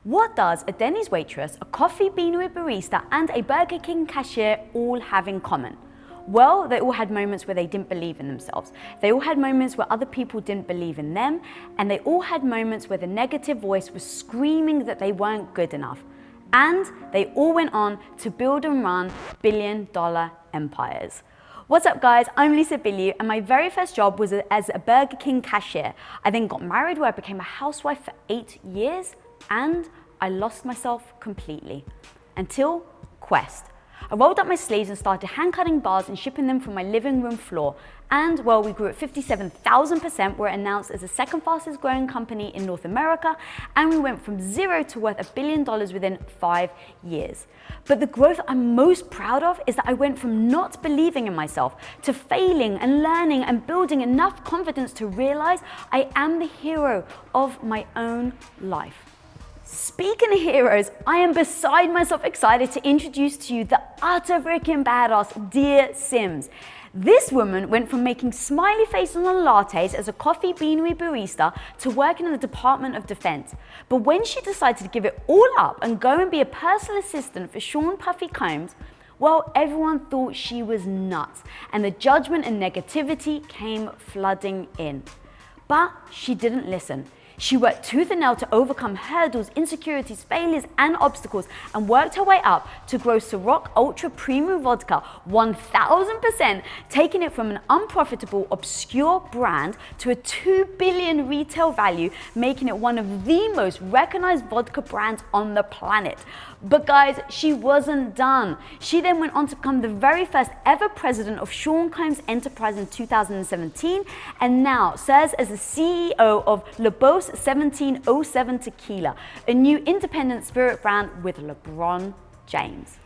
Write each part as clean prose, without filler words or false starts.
What does a Denny's waitress, a coffee beanery barista, and a Burger King cashier all have in common? Well, they all had moments where they didn't believe in themselves. They all had moments where other people didn't believe in them, and they all had moments where the negative voice was screaming that they weren't good enough. And they all went on to build and run billion-dollar empires. What's up, guys? I'm Lisa Bilyeu, and my very first job was as a Burger King cashier. I then got married, where I became a housewife for 8 years, and I lost myself completely. Until Quest. I rolled up my sleeves and started hand-cutting bars and shipping them from my living room floor. And, well, we grew at 57,000%, were announced as the second fastest growing company in North America, and we went from zero to worth $1 billion within 5 years. But the growth I'm most proud of is that I went from not believing in myself to failing and learning and building enough confidence to realize I am the hero of my own life. Speaking of heroes, I am beside myself excited to introduce to you the utter freaking badass Dear Sims. This woman went from making smiley faces on lattes as a coffee beanery barista to working in the Department of Defense. But when she decided to give it all up and go and be a personal assistant for Sean Puffy Combs, well, everyone thought she was nuts, and the judgment and negativity came flooding in. But she didn't listen. She worked tooth and nail to overcome hurdles, insecurities, failures, and obstacles, and worked her way up to grow Ciroc Ultra Premium Vodka 1000%, taking it from an unprofitable, obscure brand to a $2 billion retail value, making it one of the most recognized vodka brands on the planet. But guys, she wasn't done. She then went on to become the very first ever president of Sean Combs Enterprise in 2017, and now serves as the CEO of Lobos 1707 Tequila, a new independent spirit brand with LeBron James.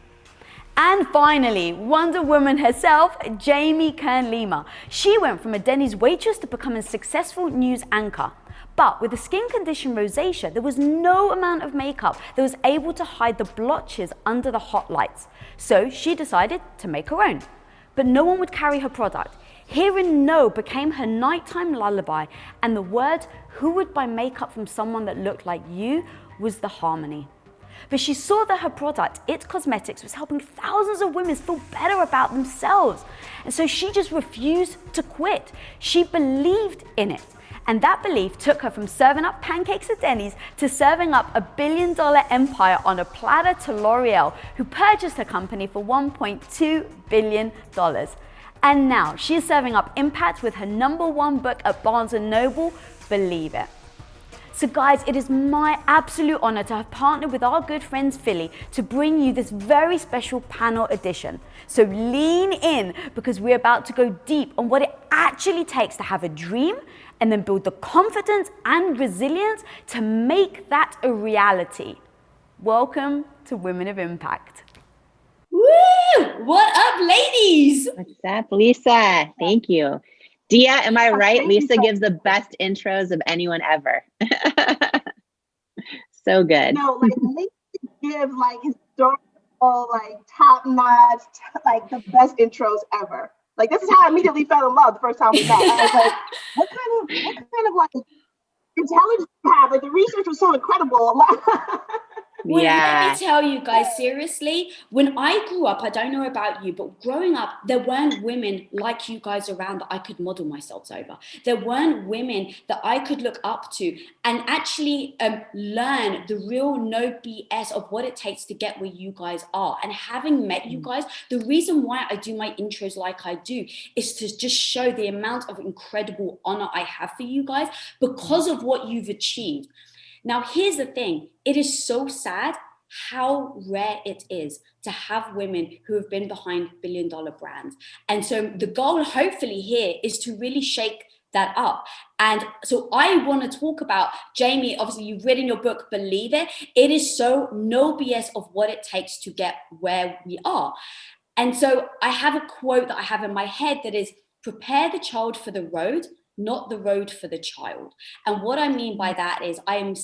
And finally, Wonder Woman herself, Jamie Kern Lima. She went from a Denny's waitress to becoming a successful news anchor. But with the skin condition rosacea, there was no amount of makeup that was able to hide the blotches under the hot lights. So she decided to make her own. But no one would carry her product. Hearing no became her nighttime lullaby, and the words, "Who would buy makeup from someone that looked like you?" was the harmony. But she saw that her product, It Cosmetics, was helping thousands of women feel better about themselves. And so she just refused to quit. She believed in it. And that belief took her from serving up pancakes at Denny's to serving up a billion-dollar empire on a platter to L'Oreal, who purchased her company for $1.2 billion. And now she is serving up impact with her #1 book at Barnes & Noble, Believe It. So guys, it is my absolute honor to have partnered with our good friends Fyli to bring you this very special panel edition. So lean in, because we're about to go deep on what it actually takes to have a dream and then build the confidence and resilience to make that a reality. Welcome to Women of Impact. Woo! What up, ladies? What's up, Lisa? Thank you. Dia, am I right? Lisa gives the best intros of anyone ever. So good. No, like Lisa gives like historical, like top-notch, like the best intros ever. Like this is how I immediately fell in love the first time we met. I was like, what kind of like intelligence do you have? Like the research was so incredible. Well, Yeah. let me tell you guys, seriously, when I grew up, I don't know about you, but growing up, there weren't women like you guys around that I could model myself over. There weren't women that I could look up to and actually learn the real no BS of what it takes to get where you guys are. And having met you guys, the reason why I do my intros like I do is to just show the amount of incredible honor I have for you guys because of what you've achieved. Now, here's the thing. It is so sad how rare it is to have women who have been behind billion-dollar brands. And so the goal, hopefully, here is to really shake that up. And so I want to talk about, Jamie, obviously you've written your book, Believe It. It is so no BS of what it takes to get where we are. And so I have a quote that I have in my head that is, prepare the child for the road, not the road for the child. And what I mean by that is I am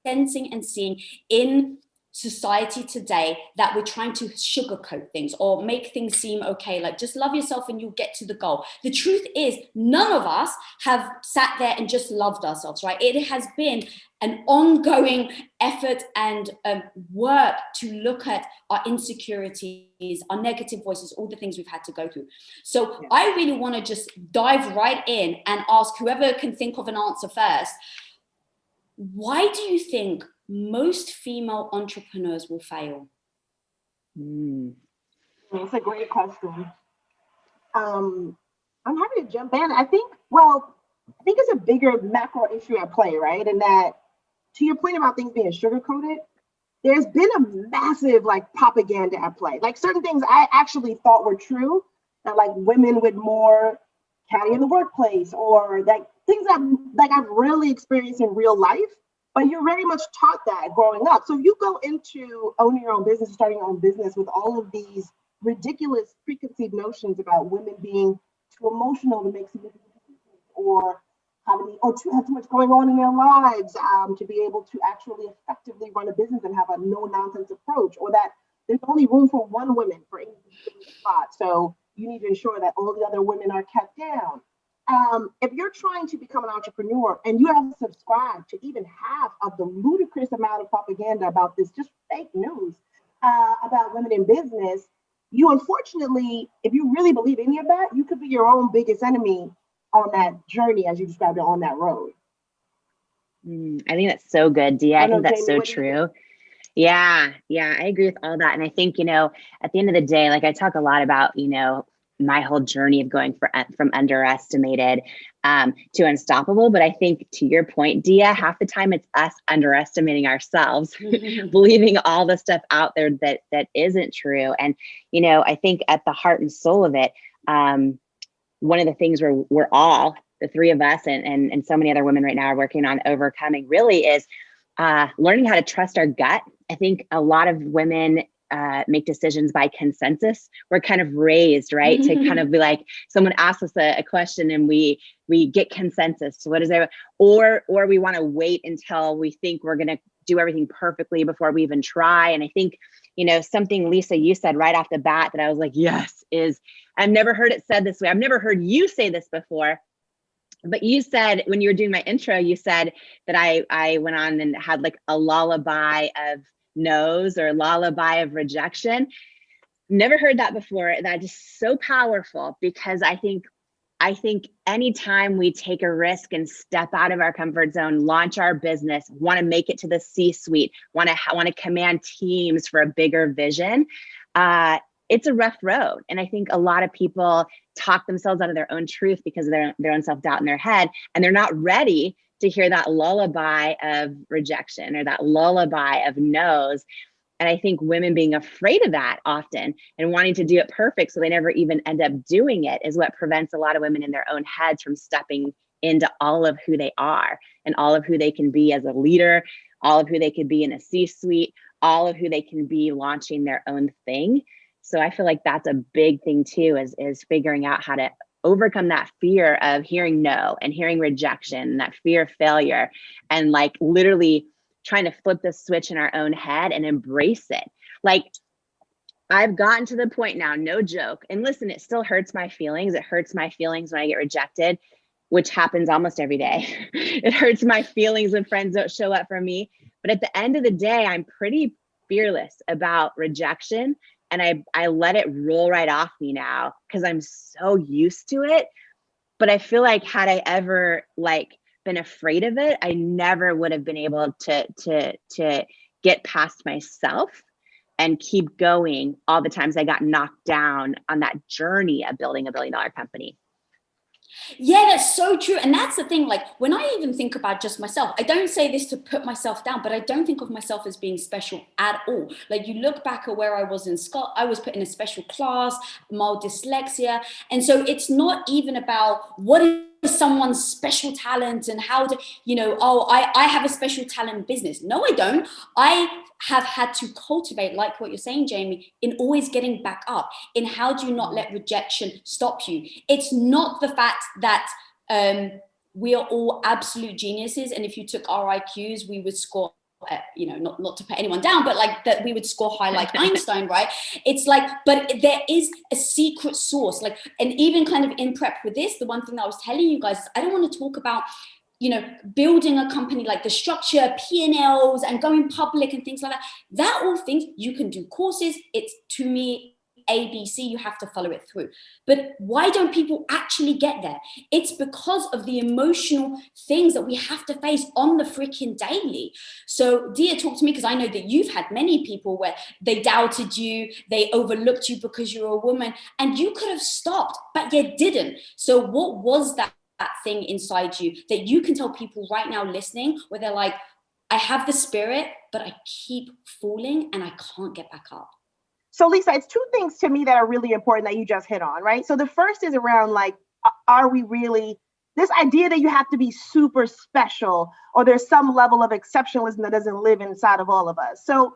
sensing and seeing in society today that we're trying to sugarcoat things or make things seem okay, like just love yourself and you'll get to the goal. The truth is, none of us have sat there and just loved ourselves, right? It has been an ongoing effort and work to look at our insecurities, our negative voices, all the things we've had to go through. So I really want to just dive right in and ask whoever can think of an answer first. Why do you think most female entrepreneurs will fail? It's a great question. I'm happy to jump in. I think it's a bigger macro issue at play, right? And that, to your point about things being sugar-coated, there's been a massive like propaganda at play. Like certain things I actually thought were true, that like women with more caddy in the workplace, or like things that I've really experienced in real life. But you're very much taught that growing up. So if you go into owning your own business, starting your own business with all of these ridiculous preconceived notions about women being too emotional to make significant decisions, or to have too much going on in their lives to be able to actually effectively run a business and have a no-nonsense approach, or that there's only room for one woman for any spot. So you need to ensure that all the other women are kept down. If you're trying to become an entrepreneur and you have subscribed to even half of the ludicrous amount of propaganda about this, just fake news about women in business, you unfortunately, if you really believe any of that, you could be your own biggest enemy on that journey, as you described it, on that road. I think that's so good, Dia. I think that's Jamie, so true. Yeah, I agree with all that. And I think, at the end of the day, like I talk a lot about, my whole journey of going from underestimated to unstoppable. But I think to your point, Dia, half the time it's us underestimating ourselves, believing all the stuff out there that isn't true. And, I think at the heart and soul of it, one of the things we're all, the three of us and so many other women right now are working on overcoming really is learning how to trust our gut. I think a lot of women make decisions by consensus. We're kind of raised, right, to kind of be like, someone asks us a question and we get consensus. So what is there? Or we want to wait until we think we're going to do everything perfectly before we even try. And I think, something, Lisa, you said right off the bat that I was like, yes, is I've never heard it said this way. I've never heard you say this before. But you said, when you were doing my intro, you said that I went on and had like a lullaby of no's or lullaby of rejection. Never heard that before. That is so powerful, because I think anytime we take a risk and step out of our comfort zone, launch our business, want to make it to the C-suite, want to command teams for a bigger vision, it's a rough road. And I think a lot of people talk themselves out of their own truth because of their own self-doubt in their head, and they're not ready to hear that lullaby of rejection or that lullaby of no's. And I think women being afraid of that often and wanting to do it perfect so they never even end up doing it is what prevents a lot of women in their own heads from stepping into all of who they are and all of who they can be as a leader, all of who they could be in a C-suite, all of who they can be launching their own thing. So I feel like that's a big thing too, is figuring out how to overcome that fear of hearing no and hearing rejection, that fear of failure, and like literally trying to flip the switch in our own head and embrace it. Like I've gotten to the point now, no joke. And listen, it still hurts my feelings. It hurts my feelings when I get rejected, which happens almost every day. It hurts my feelings when friends don't show up for me. But at the end of the day, I'm pretty fearless about rejection. And I let it roll right off me now because I'm so used to it. But I feel like had I ever been afraid of it, I never would have been able to get past myself and keep going all the times I got knocked down on that journey of building $1 billion company. Yeah, that's so true. And that's the thing, like when I even think about just myself, I don't say this to put myself down, but I don't think of myself as being special at all. Like you look back at where I was in school, I was put in a special class, mild dyslexia. And so it's not even about what is someone's special talent and how to, I have a special talent business. No, I don't. I have had to cultivate, like what you're saying, Jamie, in always getting back up, in how do you not let rejection stop you? It's not the fact that we are all absolute geniuses, and if you took our IQs, we would score not to put anyone down, but like that we would score high like Einstein, right? It's like, but there is a secret sauce. Like, and even kind of in prep with this, the one thing that I was telling you guys is I don't want to talk about, building a company, like the structure, P&Ls and going public and things like that. That all things you can do courses. It's, to me, ABC, you have to follow it through. But why don't people actually get there? It's because of the emotional things that we have to face on the freaking daily. So Dia, talk to me, because I know that you've had many people where they doubted you, they overlooked you because you're a woman, and you could have stopped, but you didn't. So what was that thing inside you that you can tell people right now listening, where they're like, I have the spirit, but I keep falling and I can't get back up? So Lisa, it's two things to me that are really important that you just hit on, right? So the first is around like, are we really, this idea that you have to be super special or there's some level of exceptionalism that doesn't live inside of all of us. So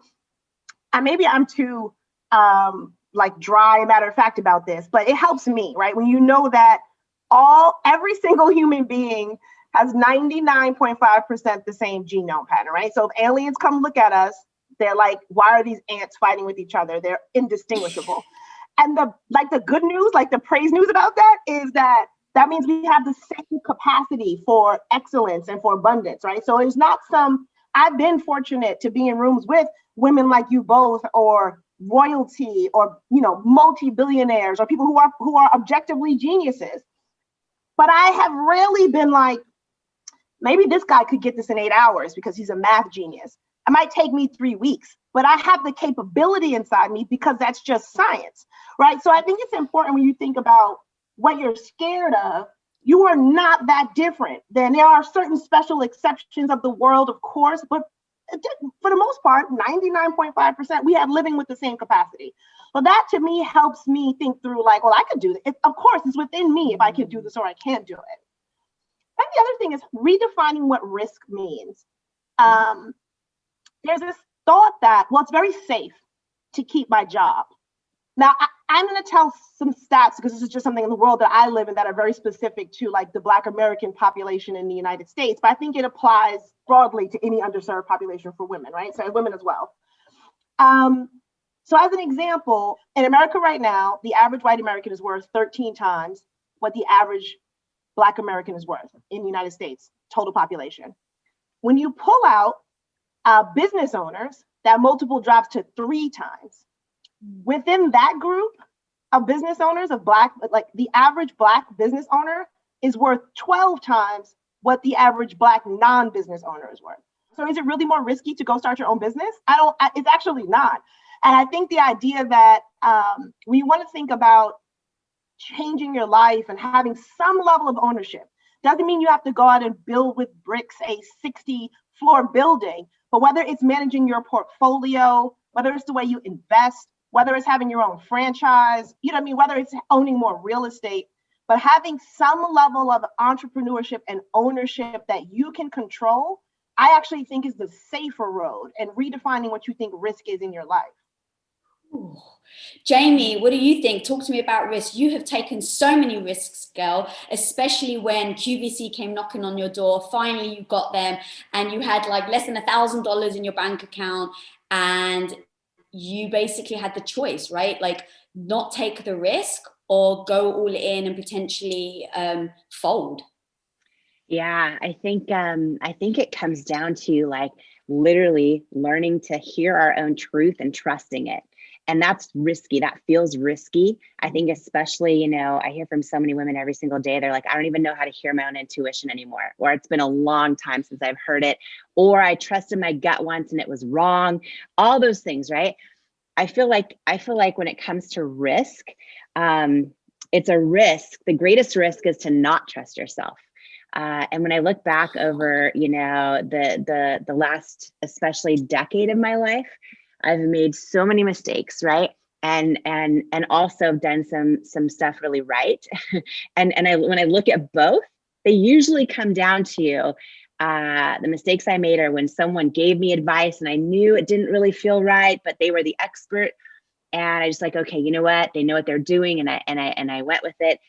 maybe I'm too like dry, matter of fact about this, but it helps me, right? When you know that every single human being has 99.5% the same genome pattern, right? So if aliens come look at us, they're like, why are these ants fighting with each other? They're indistinguishable. And the good news, like the praise news about that is that means we have the same capacity for excellence and for abundance, right? So it's not I've been fortunate to be in rooms with women like you both, or royalty, or, multi-billionaires, or people who are objectively geniuses. But I have rarely been like, maybe this guy could get this in 8 hours because he's a math genius. It might take me 3 weeks, but I have the capability inside me because that's just science, right? So I think it's important when you think about what you're scared of, you are not that different. Then there are certain special exceptions of the world, of course, but for the most part, 99.5%, we have living with the same capacity. Well, that to me helps me think through like, well, I could do this. Of course, it's within me if I can do this or I can't do it. And the other thing is redefining what risk means. There's this thought that, well, it's very safe to keep my job. Now, I'm going to tell some stats because this is just something in the world that I live in that are very specific to like the Black American population in the United States, but I think it applies broadly to any underserved population for women, right? So women as well. So as an example, in America right now, the average white American is worth 13 times what the average Black American is worth in the United States, total population. When you pull out business owners, that multiple drops to 3 times. Within that group of business owners of Black, like the average Black business owner is worth 12 times what the average Black non-business owner is worth. So is it really more risky to go start your own business? It's actually not. And I think the idea that we want to think about changing your life and having some level of ownership doesn't mean you have to go out and build with bricks a 60-floor building, but whether it's managing your portfolio, whether it's the way you invest, whether it's having your own franchise, whether it's owning more real estate, but having some level of entrepreneurship and ownership that you can control, I actually think is the safer road and redefining what you think risk is in your life. Ooh. Jamie, what do you think? Talk to me about risk. You have taken so many risks, girl, especially when QVC came knocking on your door. Finally, you got them and you had like less than $1,000 in your bank account and you basically had the choice, right? Like not take the risk or go all in and potentially fold. Yeah, I think it comes down to like literally learning to hear our own truth and trusting it. And that's risky. That feels risky. I think especially, I hear from so many women every single day. They're like, I don't even know how to hear my own intuition anymore. Or it's been a long time since I've heard it. Or I trusted my gut once and it was wrong. All those things, right? I feel like when it comes to risk, it's a risk. The greatest risk is to not trust yourself. And when I look back over, the last, especially decade of my life, I've made so many mistakes, right? And also done some stuff really right. and when I look at both, they usually come down to the mistakes I made are when someone gave me advice and I knew it didn't really feel right, but they were the expert. And I just like, okay, you know what? They know what they're doing. And I went with it.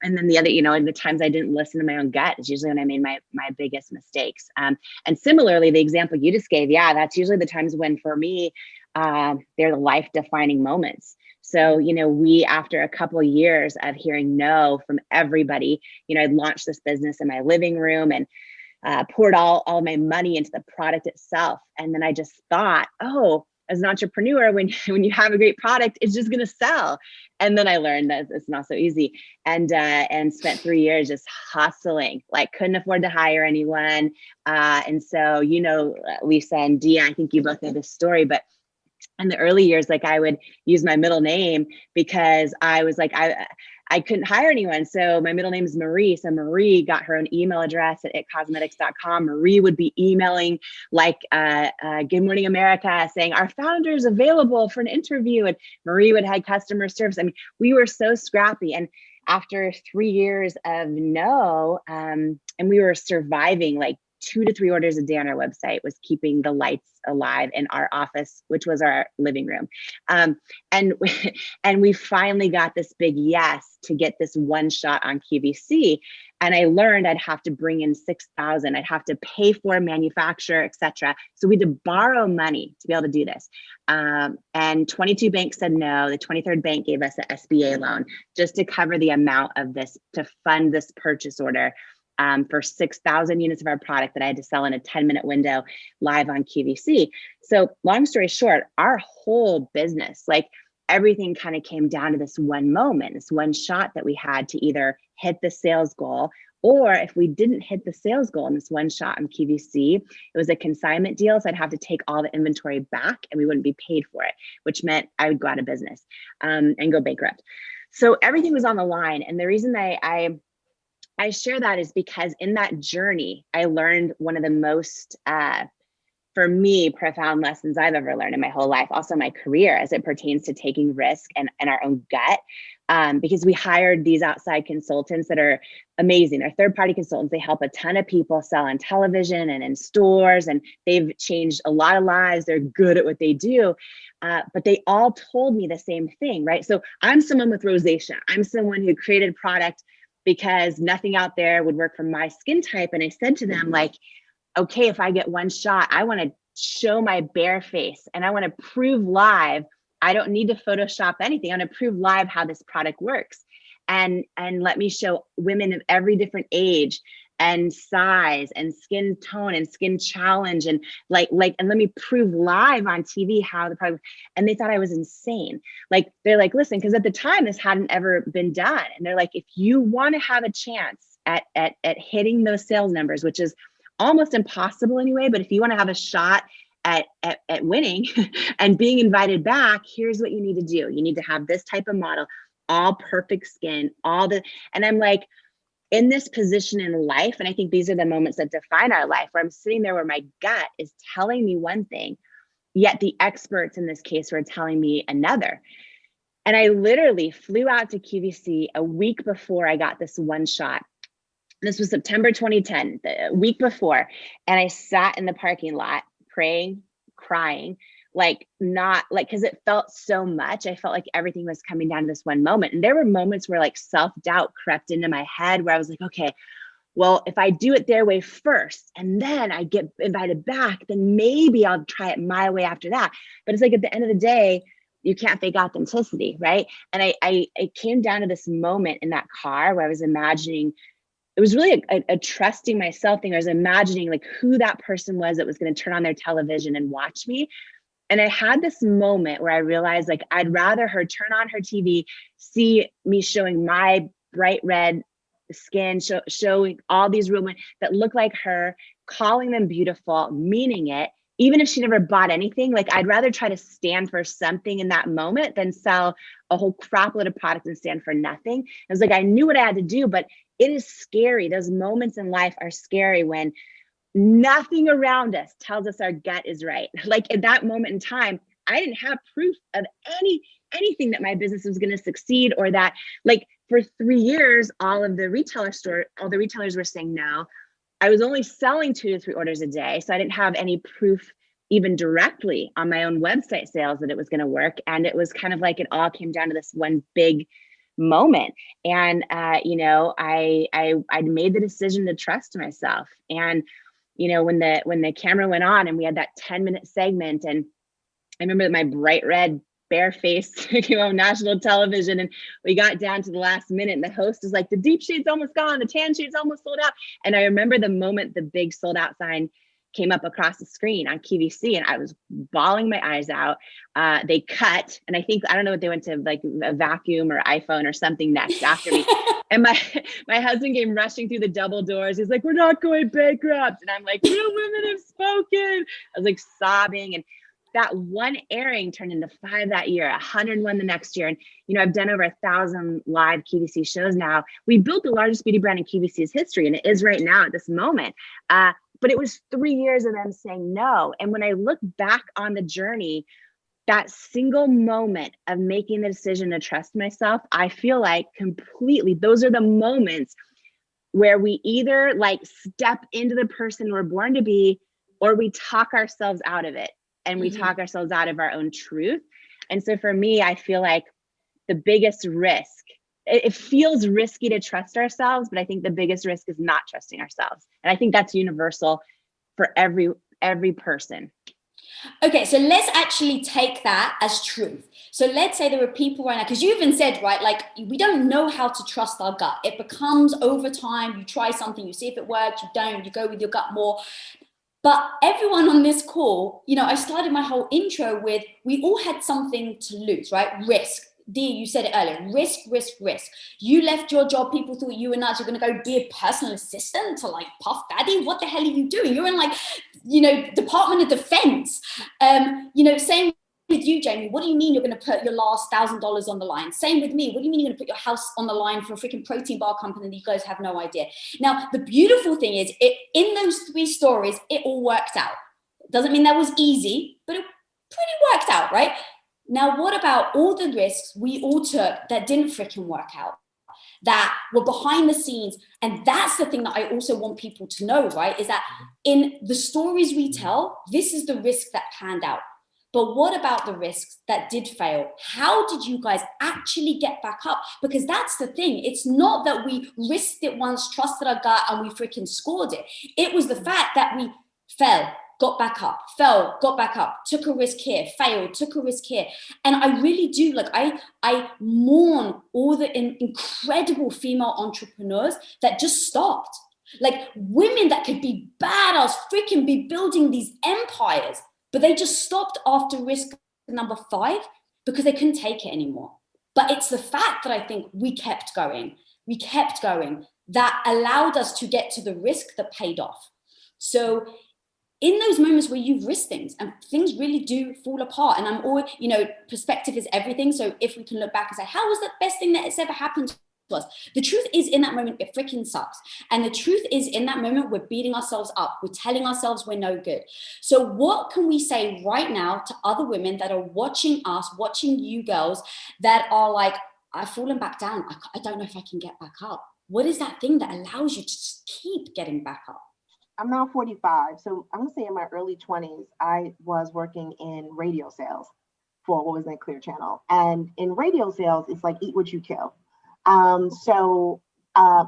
and then the other, and the times I didn't listen to my own gut is usually when I made my biggest mistakes. And similarly, the example you just gave, yeah, that's usually the times when, for me, they're the life-defining moments. So, we, after a couple of years of hearing no from everybody, I'd launched this business in my living room and poured all my money into the product itself. And then I just thought, oh, as an entrepreneur, when you have a great product, it's just going to sell. And then I learned that it's not so easy, and spent 3 years just hustling, like couldn't afford to hire anyone. And so, Lisa and Dia, I think you both know this story, but in the early years, like I would use my middle name because I was like, I couldn't hire anyone. So my middle name is Marie. So Marie got her own email address at itcosmetics.com. Marie would be emailing like Good Morning America saying, our founder is available for an interview. And Marie would have customer service. I mean, we were so scrappy. And after 3 years of no, and we were surviving, like 2 to 3 orders a day on our website was keeping the lights alive in our office, which was our living room. And we finally got this big yes to get this one shot on QVC. And I learned I'd have to bring in 6,000. I'd have to pay for a manufacturer, et cetera. So we had to borrow money to be able to do this. And 22 banks said no. The 23rd bank gave us an SBA loan just to cover the amount of this, to fund this purchase order. For 6,000 units of our product that I had to sell in a 10-minute window live on QVC. So long story short, our whole business, like everything kind of came down to this one moment, this one shot that we had to either hit the sales goal, or if we didn't hit the sales goal in this one shot on QVC, it was a consignment deal. So I'd have to take all the inventory back and we wouldn't be paid for it, which meant I would go out of business and go bankrupt. So everything was on the line. And the reason I share that is because in that journey, I learned one of the most, for me, profound lessons I've ever learned in my whole life, also my career, as it pertains to taking risk and our own gut. Because we hired these outside consultants that are amazing. They're third-party consultants. They help a ton of people sell on television and in stores, and they've changed a lot of lives. They're good at what they do. But they all told me the same thing, right? So I'm someone with rosacea. I'm someone who created product because nothing out there would work for my skin type. And I said to them, like, okay, if I get one shot, I want to show my bare face and I want to prove live. I don't need to Photoshop anything. I want to prove live how this product works. And let me show women of every different age and size and skin tone and skin challenge and and let me prove live on TV how the product. And they thought I was insane. Like, they're like, listen, because at the time this hadn't ever been done. And they're like, if you want to have a chance at hitting those sales numbers, which is almost impossible anyway, but if you want to have a shot at winning and being invited back, here's what you need to do. You need to have this type of model, all perfect skin, and I'm like, in this position in life, and I think these are the moments that define our life, where I'm sitting there where my gut is telling me one thing, yet the experts in this case were telling me another. And I literally flew out to QVC a week before I got this one shot. This was September 2010, the week before. And I sat in the parking lot praying, crying, because it felt so much. I felt like everything was coming down to this one moment. And there were moments where like self-doubt crept into my head where I was like, okay, well, if I do it their way first and then I get invited back, then maybe I'll try it my way after that. But it's like, at the end of the day, you can't fake authenticity, right? And I came down to this moment in that car where I was imagining, it was really a trusting myself thing. I was imagining like who that person was that was going to turn on their television and watch me. And I had this moment where I realized, like, I'd rather her turn on her TV, see me showing my bright red skin, showing all these women that look like her, calling them beautiful, meaning it, even if she never bought anything. Like, I'd rather try to stand for something in that moment than sell a whole crap load of product and stand for nothing. It was like, I knew what I had to do, but it is scary. Those moments in life are scary when nothing around us tells us our gut is right. Like, at that moment in time, I didn't have proof of anything that my business was going to succeed, or that, like, for 3 years, all the retailers were saying no. I was only selling 2 to 3 orders a day. So I didn't have any proof, even directly on my own website sales, that it was going to work. And it was kind of like it all came down to this one big moment. And, I made the decision to trust myself. And, when the camera went on and we had that 10-minute segment, and I remember my bright red bare face came on national television, and we got down to the last minute and the host is like, the deep shade's almost gone, the tan shade's almost sold out. And I remember the moment the big sold out sign came up across the screen on QVC, and I was bawling my eyes out. They cut, and I don't know what they went to, like a vacuum or iPhone or something next after me. And my husband came rushing through the double doors. He's like, we're not going bankrupt. And I'm like, real women have spoken. I was like sobbing. And that one airing turned into 5 that year, 101 the next year. And, I've done over 1,000 live QVC shows now. We built the largest beauty brand in QVC's history, and it is right now at this moment. But it was 3 years of them saying no. And when I look back on the journey, that single moment of making the decision to trust myself, I feel like completely, those are the moments where we either like step into the person we're born to be, or we talk ourselves out of it, and we talk ourselves out of our own truth. And so for me, I feel like the biggest risk, it feels risky to trust ourselves, but I think the biggest risk is not trusting ourselves. And I think that's universal for every person. Okay, so let's actually take that as truth. So let's say there are people right now, because you even said, right, like we don't know how to trust our gut. It becomes over time. You try something, you see if it works, you don't, you go with your gut more. But everyone on this call, I started my whole intro with, we all had something to lose, right? Risk. Dee, you said it earlier, risk, risk, risk. You left your job, people thought you were nuts, you're going to go be a personal assistant to like Puff Daddy. What the hell are you doing? You're in like, Department of Defense. Same with you, Jamie. What do you mean you're going to put your last $1,000 on the line? Same with me. What do you mean you're going to put your house on the line for a freaking protein bar company that you guys have no idea? Now, the beautiful thing is, in those 3 stories, it all worked out. Doesn't mean that was easy, but it pretty worked out, right? Now, what about all the risks we all took that didn't freaking work out, that were behind the scenes? And that's the thing that I also want people to know, right? Is that in the stories we tell, this is the risk that panned out. But what about the risks that did fail? How did you guys actually get back up? Because that's the thing. It's not that we risked it once, trusted our gut, and we freaking scored it. It was the fact that we fell, got back up, fell, got back up, took a risk here, failed, took a risk here. And I really do, like, I mourn all the incredible female entrepreneurs that just stopped. Like women that could be badass, freaking be building these empires, but they just stopped after risk number 5 because they couldn't take it anymore. But it's the fact that I think we kept going. We kept going. That allowed us to get to the risk that paid off. So in those moments where you've risked things and things really do fall apart, and I'm always, perspective is everything. So if we can look back and say, how was the best thing that has ever happened to us? The truth is, in that moment, it freaking sucks. And the truth is, in that moment, we're beating ourselves up. We're telling ourselves we're no good. So what can we say right now to other women that are watching us, watching you girls, that are like, I've fallen back down. I don't know if I can get back up. What is that thing that allows you to just keep getting back up? I'm now 45. So I'm gonna say in my early 20s, I was working in radio sales for what was then Clear Channel. And in radio sales, it's like eat what you kill.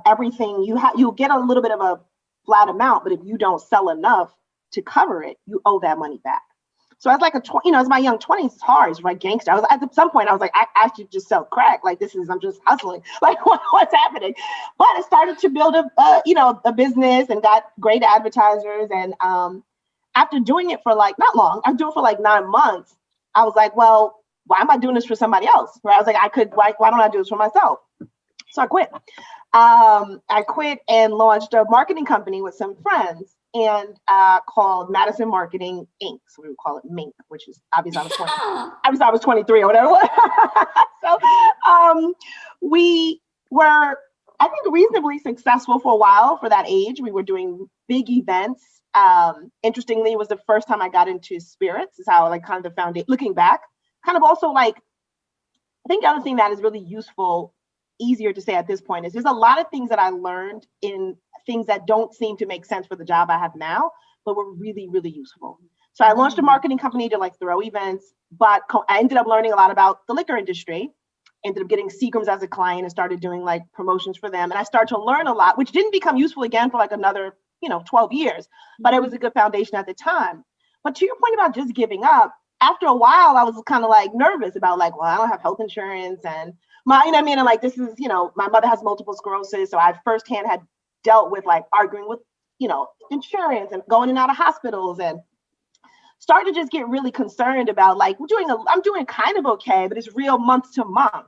Everything you'll get a little bit of a flat amount, but if you don't sell enough to cover it, you owe that money back. So I was like as my young 20s, it's hard, it's like gangster. I was at some point, I was like, I should just sell crack. Like I'm just hustling. Like what's happening? But I started to build a business and got great advertisers. And after doing it for like, not long, I do it for like 9 months. I was like, well, why am I doing this for somebody else? Where I was like, why don't I do this for myself? So I quit. I quit and launched a marketing company with some friends, and called Madison Marketing Inc. So we would call it Mink, which is obviously I was 23 or whatever. So we were, I think, reasonably successful for a while for that age. We were doing big events. Interestingly, it was the first time I got into spirits. Is how like kind of the foundation. Looking back, kind of also like, I think the other thing that is really useful, easier to say at this point, is there's a lot of things that I learned in things that don't seem to make sense for the job I have now, but were really, really useful. So I launched a marketing company to like throw events, but I ended up learning a lot about the liquor industry. ended up getting Seagrams as a client and started doing like promotions for them. And I started to learn a lot, which didn't become useful again for like another, 12 years, but it was a good foundation at the time. But to your point about just giving up, after a while, I was kind of like nervous about like, well, I don't have health insurance and and like, this is, my mother has multiple sclerosis. So I firsthand had dealt with like arguing with, insurance and going in and out of hospitals, and started to just get really concerned about like, I'm doing kind of okay, but it's real month to month.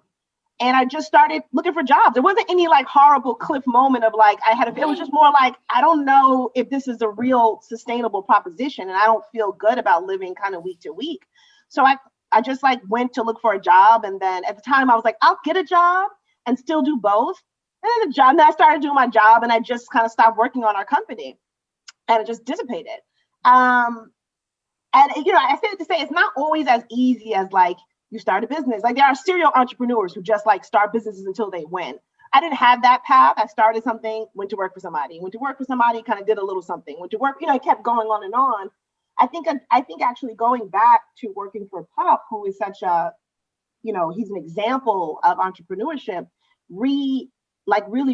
And I just started looking for jobs. There wasn't any like horrible cliff moment of like, it was just more like, I don't know if this is a real sustainable proposition, and I don't feel good about living kind of week to week. So I just like went to look for a job. And then at the time I was like, I'll get a job and still do both. And then I started doing my job, and I just kind of stopped working on our company, and it just dissipated. And I say it to say it's not always as easy as like, you start a business. Like, there are serial entrepreneurs who just like start businesses until they win. I didn't have that path. I started something, went to work for somebody, kind of did a little something, went to work, it kept going on and on. I think actually going back to working for Puff, who is such a, he's an example of entrepreneurship, really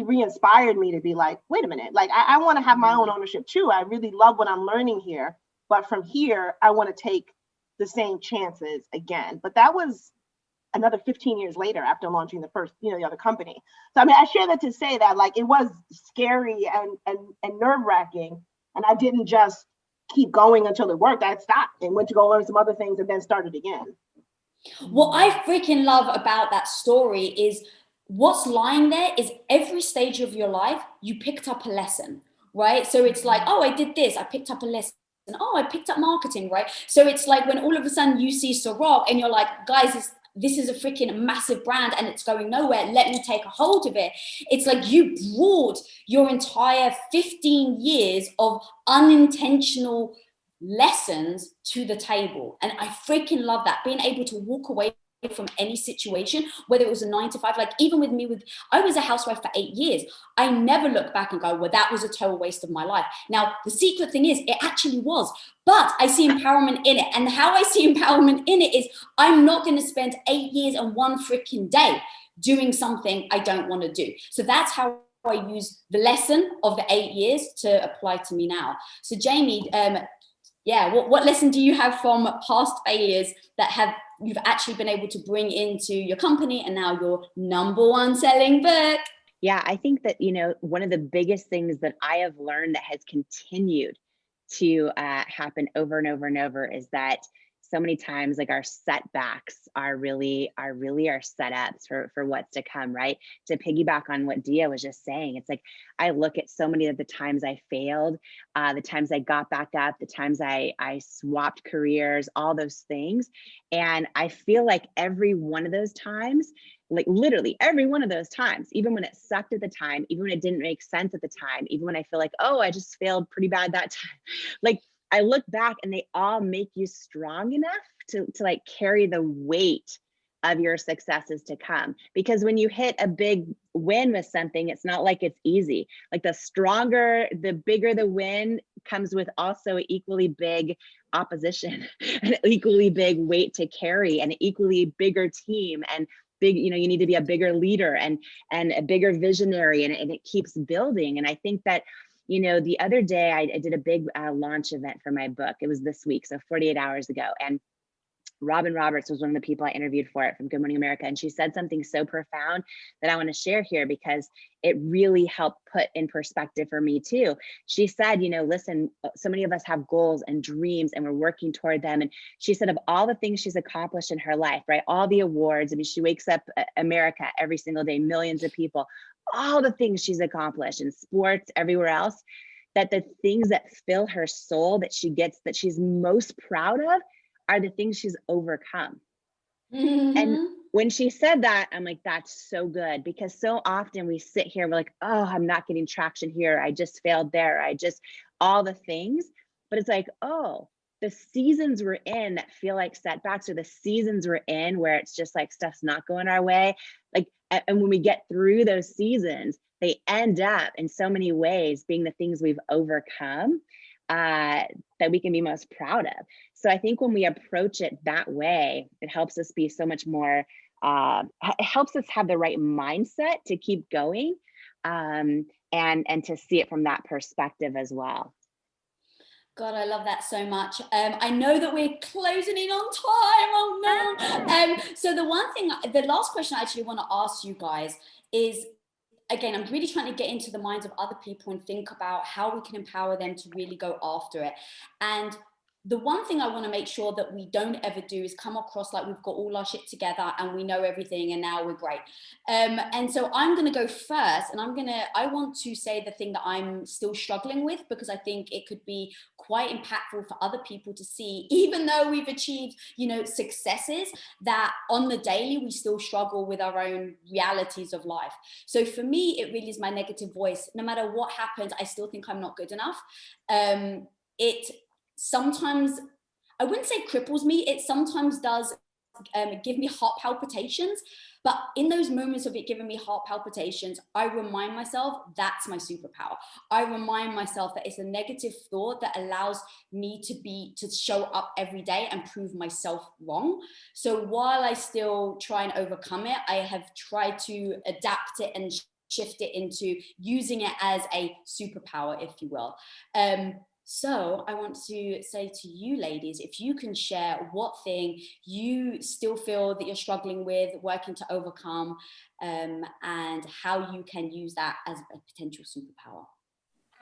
re-inspired me to be like, wait a minute, like I want to have my own ownership too. I really love what I'm learning here, but from here, I want to take the same chances again. But that was another 15 years later after launching the first, the other company. So I share that to say that like it was scary and nerve-wracking, and I didn't just keep going until it worked. I stopped and went to go learn some other things and then started again. What I freaking love about that story is what's lying there is every stage of your life, you picked up a lesson, right? So it's like, oh, I did this, I picked up a lesson. And oh, I picked up marketing, right? So it's like when all of a sudden you see Ciroc and you're like, guys, this is a freaking massive brand and it's going nowhere. Let me take a hold of it. It's like you brought your entire 15 years of unintentional lessons to the table. And I freaking love that, being able to walk away from any situation, whether it was a 9 to 5, like even with me, I was a housewife for 8 years. I never look back and go, well, that was a total waste of my life. Now, the secret thing is it actually was, but I see empowerment in it. And how I see empowerment in it is I'm not going to spend 8 years and one freaking day doing something I don't want to do. So that's how I use the lesson of the 8 years to apply to me now. So Jamie, what lesson do you have from past failures that you've actually been able to bring into your company and now your #1 selling book? Yeah, I think that, one of the biggest things that I have learned that has continued to happen over and over and over is that so many times like our setbacks are really our setups for what's to come, right? To piggyback on what Dia was just saying, it's like I look at so many of the times I failed, the times I got back up, the times I swapped careers, all those things. And I feel like every one of those times, like literally every one of those times, even when it sucked at the time, even when it didn't make sense at the time, even when I feel like, oh, I just failed pretty bad that time, like I look back and they all make you strong enough to like carry the weight of your successes to come. Because when you hit a big win with something, it's not like it's easy. Like the bigger the win comes with also equally big opposition, an equally big weight to carry, and an equally bigger team, and big, you need to be a bigger leader and a bigger visionary, and it keeps building. And I think that, the other day I did a big launch event for my book. It was this week, so 48 hours ago. And Robin Roberts was one of the people I interviewed for it from Good Morning America. And she said something so profound that I want to share here because it really helped put in perspective for me too. She said, listen, so many of us have goals and dreams and we're working toward them. And she said of all the things she's accomplished in her life, right? All the awards. I mean, she wakes up America every single day, millions of people, all the things she's accomplished in sports, everywhere else, that the things that fill her soul that she's most proud of are the things she's overcome. Mm-hmm. And when she said that, I'm like, that's so good, because so often we sit here, we're like, oh, I'm not getting traction here. I just failed there. All the things. But it's like, oh, the seasons we're in that feel like setbacks, or the seasons we're in where it's just like stuff's not going our way. Like, and when we get through those seasons, they end up in so many ways being the things we've overcome that we can be most proud of. So I think when we approach it that way, it helps us be so much more it helps us have the right mindset to keep going, and to see it from that perspective as well. God, I love that so much. I know that we're closing in on time. Oh no. So the last question I actually want to ask you guys is, again, I'm really trying to get into the minds of other people and think about how we can empower them to really go after it. And the one thing I want to make sure that we don't ever do is come across like we've got all our shit together and we know everything and now we're great. And so I'm going to go first, and I want to say the thing that I'm still struggling with, because I think it could be quite impactful for other people to see, even though we've achieved, successes, that on the daily, we still struggle with our own realities of life. So for me, it really is my negative voice. No matter what happens, I still think I'm not good enough. It sometimes, I wouldn't say cripples me, it sometimes does give me heart palpitations. But in those moments of it giving me heart palpitations, I remind myself that's my superpower. I remind myself that it's a negative thought that allows me to show up every day and prove myself wrong. So while I still try and overcome it, I have tried to adapt it and shift it into using it as a superpower, if you will. So I want to say to you ladies, if you can share what thing you still feel that you're struggling with, working to overcome, and how you can use that as a potential superpower.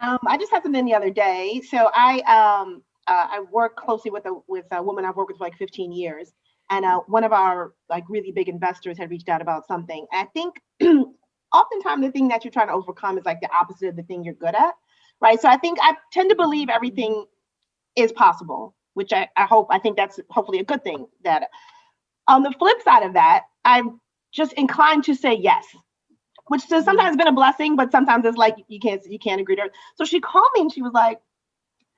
I just had something the other day. So I work closely with a woman I've worked with for like 15 years. And one of our like really big investors had reached out about something. And I think oftentimes the thing that you're trying to overcome is like the opposite of the thing you're good at. Right. So I tend to believe everything is possible, which I think that's hopefully a good thing. That on the flip side of that, I'm just inclined to say yes, which has sometimes been a blessing, but sometimes it's like you can't agree to it. So she called me and she was like,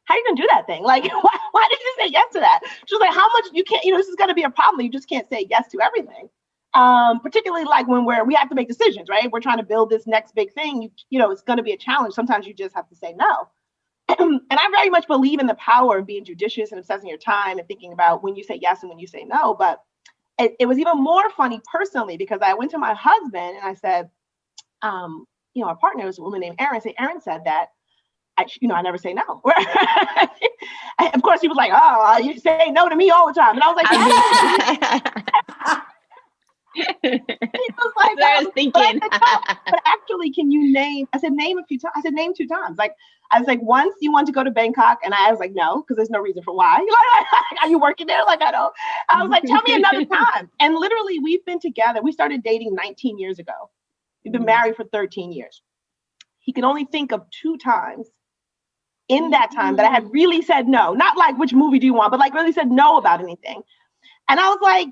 how are you gonna do that thing? Like, why did you say yes to that? She was like, how much you can't, this is gonna be a problem. You just can't say yes to everything. Particularly like when we have to make decisions, right? We're trying to build this next big thing. It's going to be a challenge. Sometimes you just have to say no. And I very much believe in the power of being judicious and assessing your time and thinking about when you say yes and when you say no. But it was even more funny personally, because I went to my husband and I said, our partner was a woman named Erin. Erin said that I never say no. Of course, he was like, oh, you say no to me all the time. And I was like, yeah. He was like, I was thinking. But actually, can you name? I said, name a few times. I said, name 2 times. Like, I was like, once you want to go to Bangkok, and I was like, no, because there's no reason for why. Like, are you working there? Like, I don't. I was like, tell me another time. And literally, we've been together. We started dating 19 years ago. We've been married for 13 years. He could only think of 2 times in that time that I had really said no. Not like, which movie do you want, but like really said no about anything. And I was like,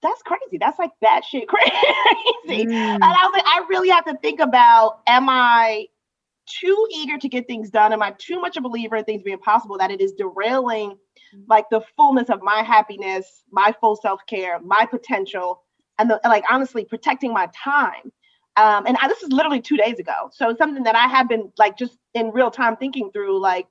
that's crazy. That's like batshit crazy. And I was like, I really have to think about, am I too eager to get things done? Am I too much a believer in things being possible that it is derailing like the fullness of my happiness, my full self-care, my potential, and honestly protecting my time. This is literally 2 days ago. So it's something that I have been like just in real time thinking through. Like,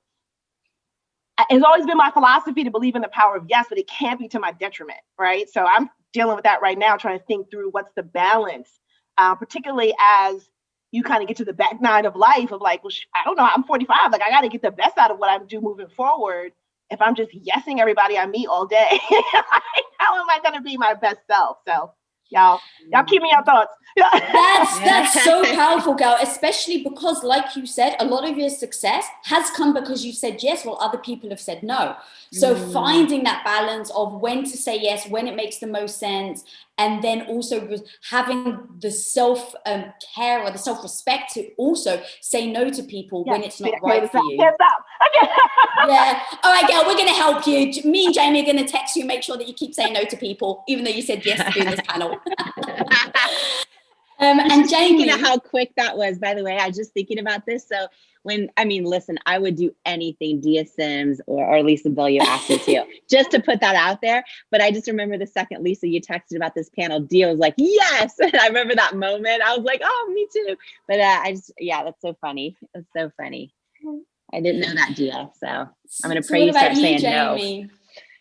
it's always been my philosophy to believe in the power of yes, but it can't be to my detriment, right? So I'm dealing with that right now, trying to think through what's the balance, particularly as you kind of get to the back nine of life of like, well, I don't know, I'm 45, like I got to get the best out of what I do moving forward. If I'm just yesing everybody I meet all day, how am I going to be my best self? So y'all keep me your thoughts. That's so powerful, girl, especially because like you said, a lot of your success has come because you said yes while other people have said no. So finding that balance of when to say yes, when it makes the most sense, and then also having the self-care or the self-respect to also say no to people when it's not right for you. Yeah. All right, girl, we're going to help you. Me and Jamie are going to text you, make sure that you keep saying no to people, even though you said yes to doing this panel. And Jamie, thinking of how quick that was, by the way, I was just thinking about this. So listen, I would do anything Dia Sims or Lisa Bilyeu asked me to, just to put that out there. But I just remember the second, Lisa, you texted about this panel, Dia was like, yes. And I remember that moment. I was like, oh, me too. But that's so funny. It's so funny. I didn't know that, Dia. So I'm going to pray you start saying Jamie?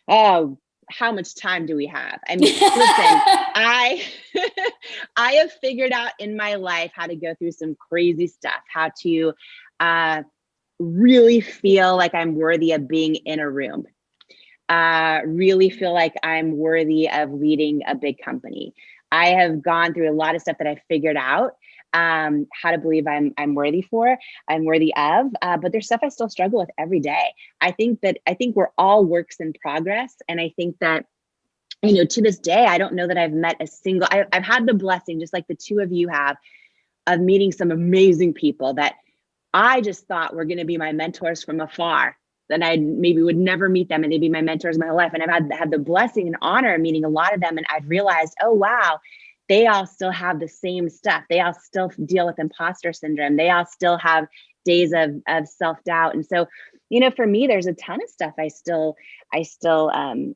No. Oh, how much time do we have? I mean, listen, I have figured out in my life how to go through some crazy stuff, how to really feel like I'm worthy of being in a room, really feel like I'm worthy of leading a big company. I have gone through a lot of stuff that I figured out, how to believe I'm worthy of, but there's stuff I still struggle with every day. I think we're all works in progress. And I think that, to this day, I don't know that I've met a single, I've had the blessing, just like the two of you have, of meeting some amazing people that I just thought were going to be my mentors from afar. Then I maybe would never meet them and they'd be my mentors my whole life. And I've had the blessing and honor of meeting a lot of them. And I've realized, oh, wow, they all still have the same stuff. They all still deal with imposter syndrome. They all still have days of self-doubt. And so, for me, there's a ton of stuff I still read.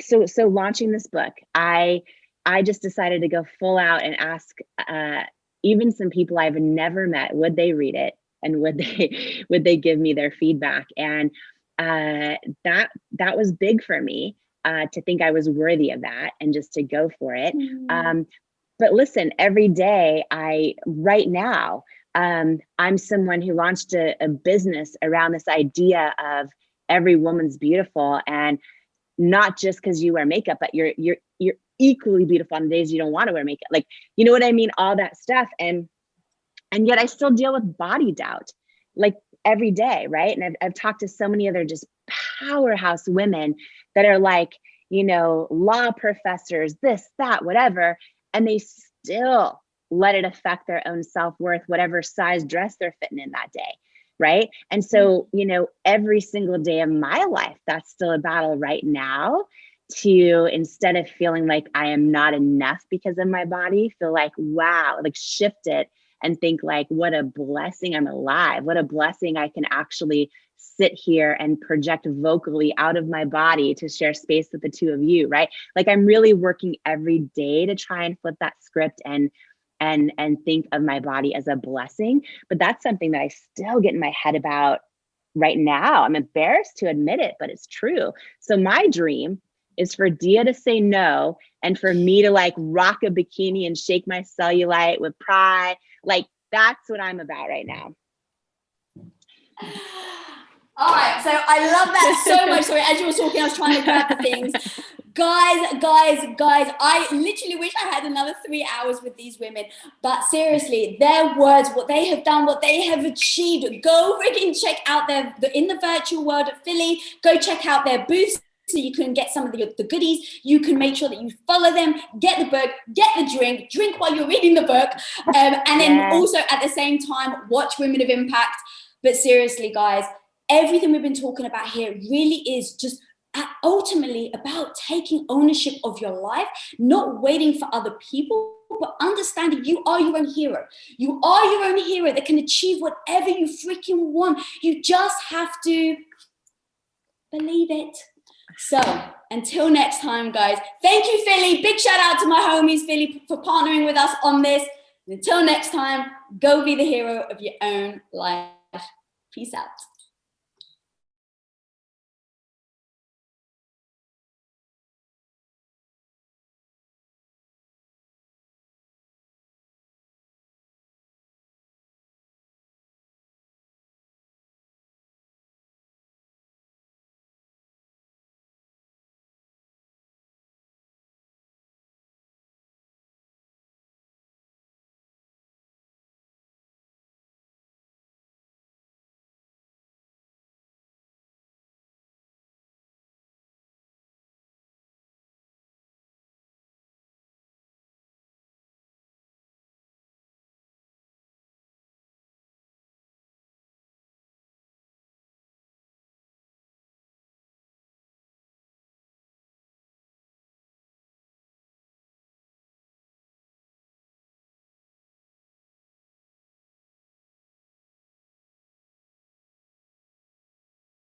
So launching this book, I just decided to go full out and ask even some people I've never met, would they read it? And would they give me their feedback? And that was big for me, to think I was worthy of that and just to go for it. But listen, every day right now, I'm someone who launched a business around this idea of every woman's beautiful, and not just because you wear makeup, but you're equally beautiful on the days you don't want to wear makeup. Like, you know what I mean? All that stuff. And yet I still deal with body doubt, like every day, right? And I've talked to so many other just powerhouse women that are like, law professors, this, that, whatever, and they still let it affect their own self-worth, whatever size dress they're fitting in that day, right? And so, every single day of my life, that's still a battle right now, to, instead of feeling like I am not enough because of my body, feel like, wow, like shift it and think like, what a blessing I'm alive. What a blessing I can actually sit here and project vocally out of my body to share space with the two of you, right? Like, I'm really working every day to try and flip that script and think of my body as a blessing. But that's something that I still get in my head about right now. I'm embarrassed to admit it, but it's true. So my dream is for Dia to say no, and for me to like rock a bikini and shake my cellulite with pride. Like, that's what I'm about right now. All right, so I love that so much. Sorry, as you were talking, I was trying to grab the things. Guys, I literally wish I had another 3 hours with these women. But seriously, their words, what they have done, what they have achieved, go freaking check out in the virtual world at Fyli, go check out their booths, so you can get some of the goodies. You can make sure that you follow them, get the book, get the drink while you're reading the book, and then also at the same time, watch Women of Impact. But seriously, guys, everything we've been talking about here really is just ultimately about taking ownership of your life, not waiting for other people, but understanding you are your own hero. You are your own hero that can achieve whatever you freaking want. You just have to believe it. So until next time, guys, thank you, Fyli. Big shout out to my homies, Fyli, for partnering with us on this. And until next time, go be the hero of your own life. Peace out.